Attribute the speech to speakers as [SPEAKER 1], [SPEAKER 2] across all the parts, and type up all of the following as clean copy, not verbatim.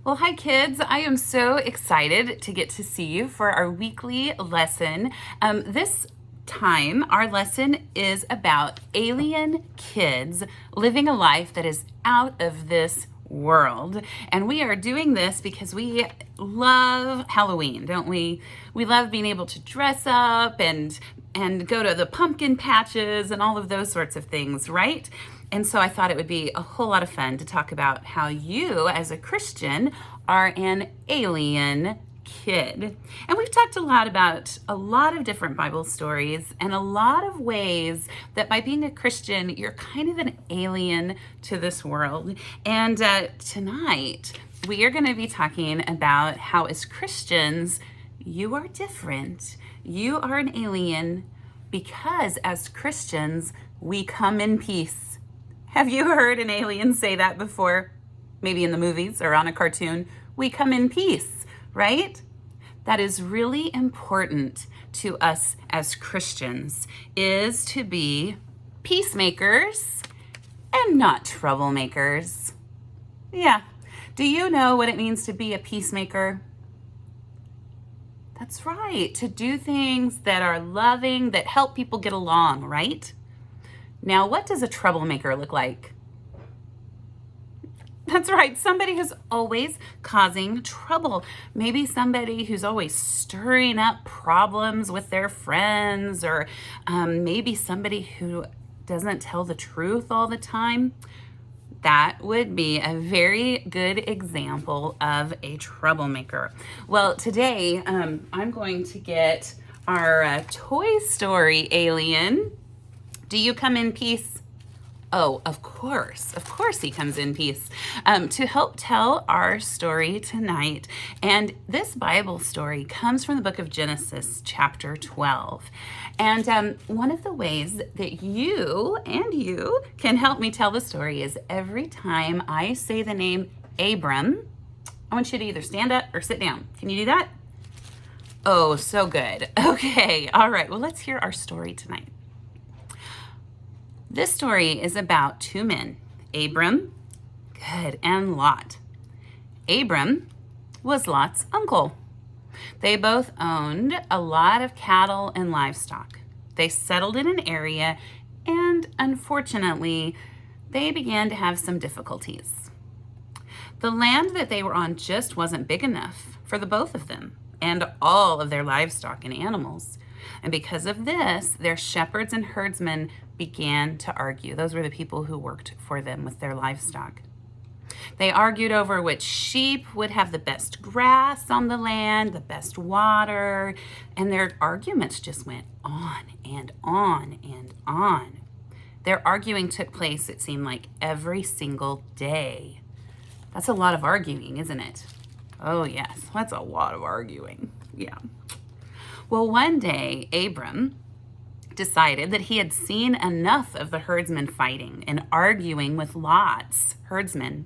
[SPEAKER 1] Well, hi kids. I am so excited to get to see you for our weekly lesson. This time, our lesson is about alien kids living a life that is out of this world. And we are doing this because we love Halloween, don't we? We love being able to dress up and go to the pumpkin patches and all of those sorts of things, right? And so I thought it would be a whole lot of fun to talk about how you, as a Christian, are an alien kid. And we've talked a lot about a lot of different Bible stories and a lot of ways that by being a Christian, you're kind of an alien to this world. And tonight, we are going to be talking about how as Christians, you are different. You are an alien because as Christians, we come in peace. Have you heard an alien say that before? Maybe in the movies or on a cartoon. We come in peace, right? That is really important to us as Christians, is to be peacemakers and not troublemakers. Yeah. Do you know what it means to be a peacemaker? That's right. To do things that are loving, that help people get along, right? Now, what does a troublemaker look like? That's right, somebody who's always causing trouble. Maybe somebody who's always stirring up problems with their friends, or maybe somebody who doesn't tell the truth all the time. That would be a very good example of a troublemaker. Well, today I'm going to get our Toy Story alien. Do you come in peace? Oh, of course he comes in peace to help tell our story tonight. And this Bible story comes from the book of Genesis, chapter 12. And one of the ways that you can help me tell the story is every time I say the name Abram, I want you to either stand up or sit down. Can you do that? Oh, so good. Okay, all right, well, let's hear our story tonight. This story is about two men, Abram, and Lot. Abram was Lot's uncle. They both owned a lot of cattle and livestock. They settled in an area, and unfortunately, they began to have some difficulties. The land that they were on just wasn't big enough for the both of them and all of their livestock and animals. And because of this, their shepherds and herdsmen began to argue. Those were the people who worked for them with their livestock. They argued over which sheep would have the best grass on the land, the best water, and their arguments just went on and on and on. Their arguing took place, it seemed like, every single day. That's a lot of arguing, isn't it? Oh yes, that's a lot of arguing. Yeah. Well, one day, Abram decided that he had seen enough of the herdsmen fighting and arguing with Lot's herdsmen.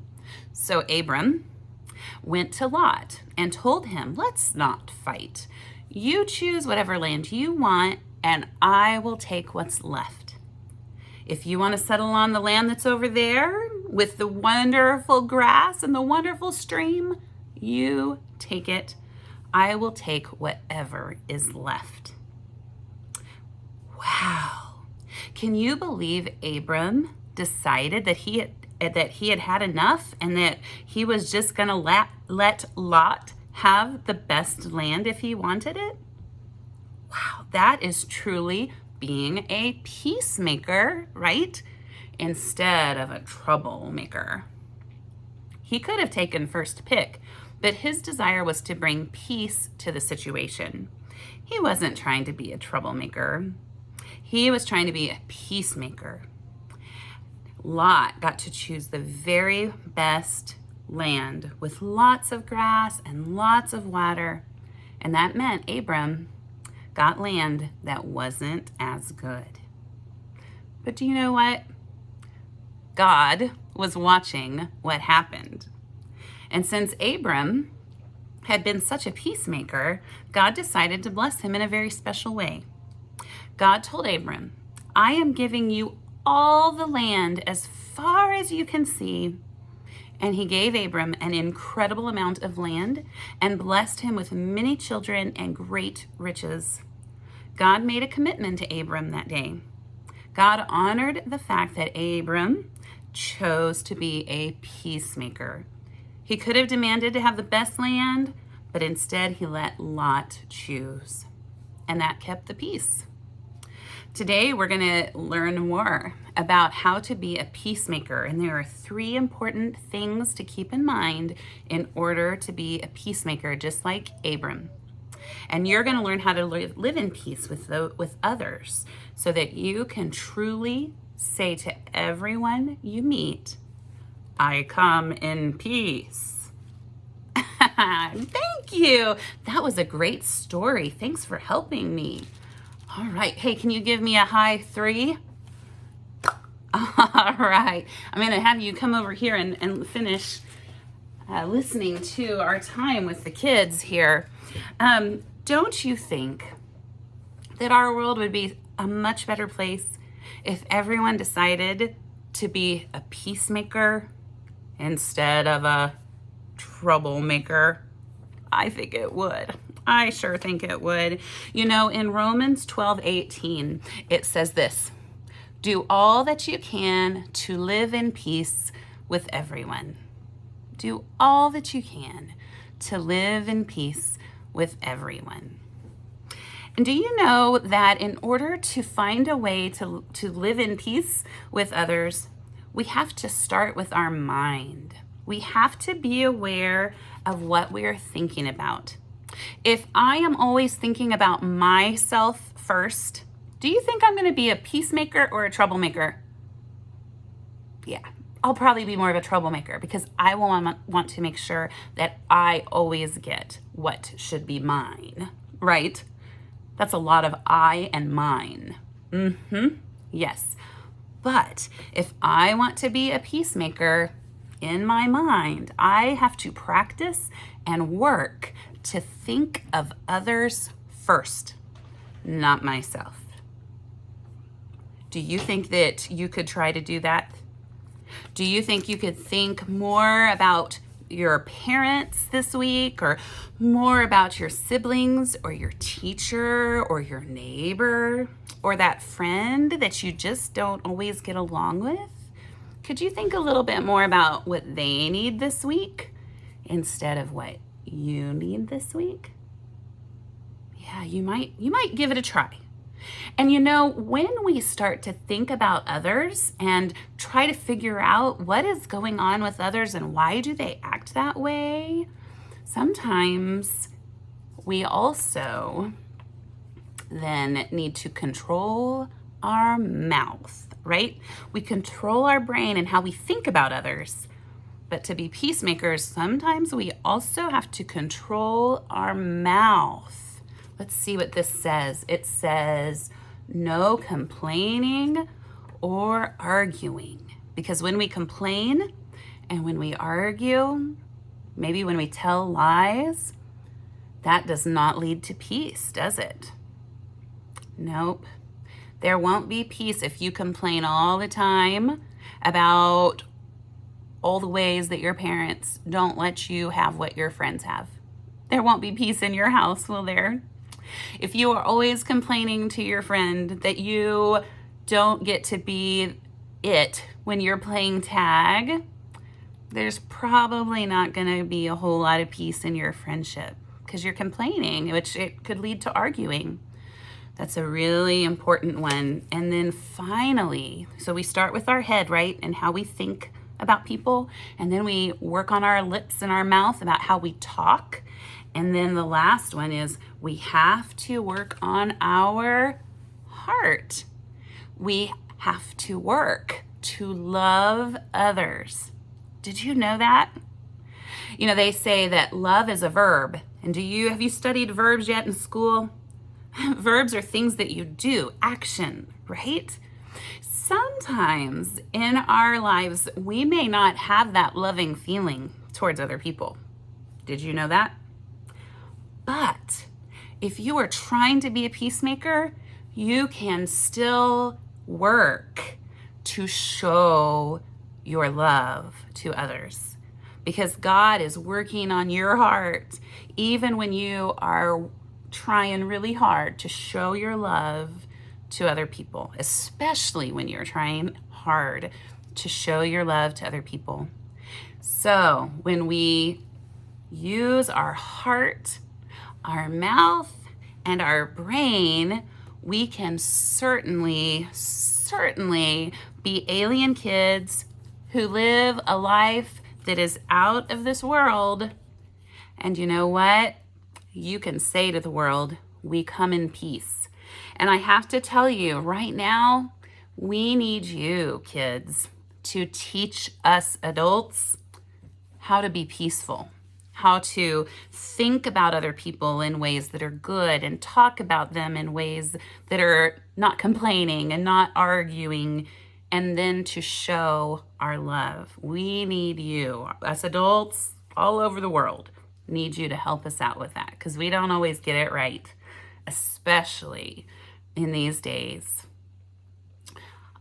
[SPEAKER 1] So Abram went to Lot and told him, let's not fight. You choose whatever land you want, and I will take what's left. If you want to settle on the land that's over there with the wonderful grass and the wonderful stream, you take it. I will take whatever is left. Wow. Can you believe Abram decided that he had had enough and that he was just going to let Lot have the best land if he wanted it? Wow, that is truly being a peacemaker, right? Instead of a troublemaker. He could have taken first pick, but his desire was to bring peace to the situation. He wasn't trying to be a troublemaker. He was trying to be a peacemaker. Lot got to choose the very best land with lots of grass and lots of water. And that meant Abram got land that wasn't as good. But do you know what? God was watching what happened. And since Abram had been such a peacemaker, God decided to bless him in a very special way. God told Abram, I am giving you all the land as far as you can see, And he gave Abram an incredible amount of land and blessed him with many children and great riches. God made a commitment to Abram that day. God honored the fact that Abram chose to be a peacemaker. He could have demanded to have the best land, but instead he let Lot choose. And that kept the peace. Today we're going to learn more about how to be a peacemaker. And there are 3 important things to keep in mind in order to be a peacemaker, just like Abram. And you're going to learn how to live in peace with others so that you can truly say to everyone you meet, I come in peace. Thank you. That was a great story. Thanks for helping me. All right. Hey, can you give me a high 3? All right. I'm going to have you come over here and finish listening to our time with the kids here. Don't you think that our world would be a much better place if everyone decided to be a peacemaker instead of a troublemaker? I think it would. I sure think it would. You know, in Romans 12:18, it says this: do all that you can to live in peace with everyone. Do all that you can to live in peace with everyone. And do you know that in order to find a way to live in peace with others, we have to start with our mind. We have to be aware of what we are thinking about. If I am always thinking about myself first, do you think I'm going to be a peacemaker or a troublemaker? Yeah, I'll probably be more of a troublemaker because I want to make sure that I always get what should be mine, right? That's a lot of I and mine. Yes. But if I want to be a peacemaker in my mind, I have to practice and work to think of others first, not myself. Do you think that you could try to do that? Do you think you could think more about your parents this week, or more about your siblings or your teacher or your neighbor or that friend that you just don't always get along with? Could you think a little bit more about what they need this week instead of what you need this week? Yeah, you might give it a try. And you know, when we start to think about others and try to figure out what is going on with others and why do they act that way, sometimes we also then need to control our mouth, right? We control our brain and how we think about others. But to be peacemakers, sometimes we also have to control our mouth. Let's see what this says. It says, no complaining or arguing. Because when we complain and when we argue, maybe when we tell lies, that does not lead to peace, does it? Nope. There won't be peace if you complain all the time about all the ways that your parents don't let you have what your friends have. There won't be peace in your house, will there? If you are always complaining to your friend that you don't get to be it when you're playing tag, there's probably not going to be a whole lot of peace in your friendship because you're complaining, which it could lead to arguing. That's a really important one. And then finally, so we start with our head, right? And how we think about people. And then we work on our lips and our mouth about how we talk. And then the last one is we have to work on our heart. We have to work to love others. Did you know that? You know, they say that love is a verb. And have you studied verbs yet in school? Verbs are things that you do, action, right? Sometimes in our lives, we may not have that loving feeling towards other people. Did you know that? But if you are trying to be a peacemaker, you can still work to show your love to others. because God is working on your heart, even when you are trying really hard to show your love to other people, especially when you're trying hard to show your love to other people. So when we use our heart, our mouth, and our brain, we can certainly be alien kids who live a life that is out of this world. And you know what? You can say to the world, we come in peace. And I have to tell you right now, we need you, kids, to teach us adults how to be peaceful, how to think about other people in ways that are good and talk about them in ways that are not complaining and not arguing, and then to show our love. We need you, us adults all over the world, need you to help us out with that, because we don't always get it right, especially in these days.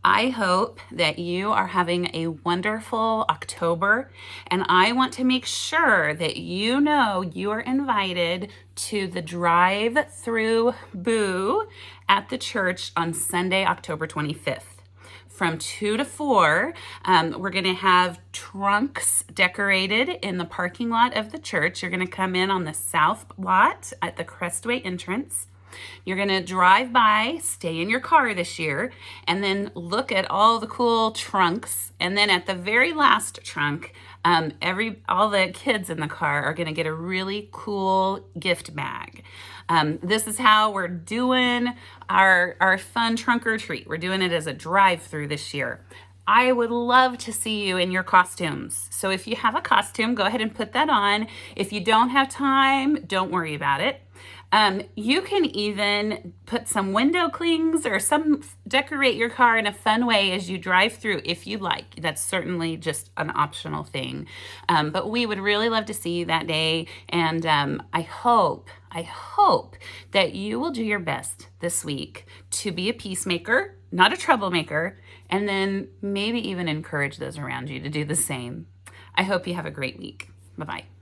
[SPEAKER 1] I hope that you are having a wonderful October, and I want to make sure that you know you are invited to the drive-through boo at the church on Sunday, October 25th. From 2 to 4, we're going to have trunks decorated in the parking lot of the church. You're going to come in on the south lot at the Crestway entrance. You're going to drive by, stay in your car this year, and then look at all the cool trunks. And then at the very last trunk, all the kids in the car are going to get a really cool gift bag. This is how we're doing our fun trunk or treat. We're doing it as a drive-through this year. I would love to see you in your costumes. So if you have a costume, go ahead and put that on. If you don't have time, don't worry about it. You can even put some window clings or decorate your car in a fun way as you drive through if you like. That's certainly just an optional thing. But we would really love to see you that day. And I hope that you will do your best this week to be a peacemaker, not a troublemaker, and then maybe even encourage those around you to do the same. I hope you have a great week. Bye-bye.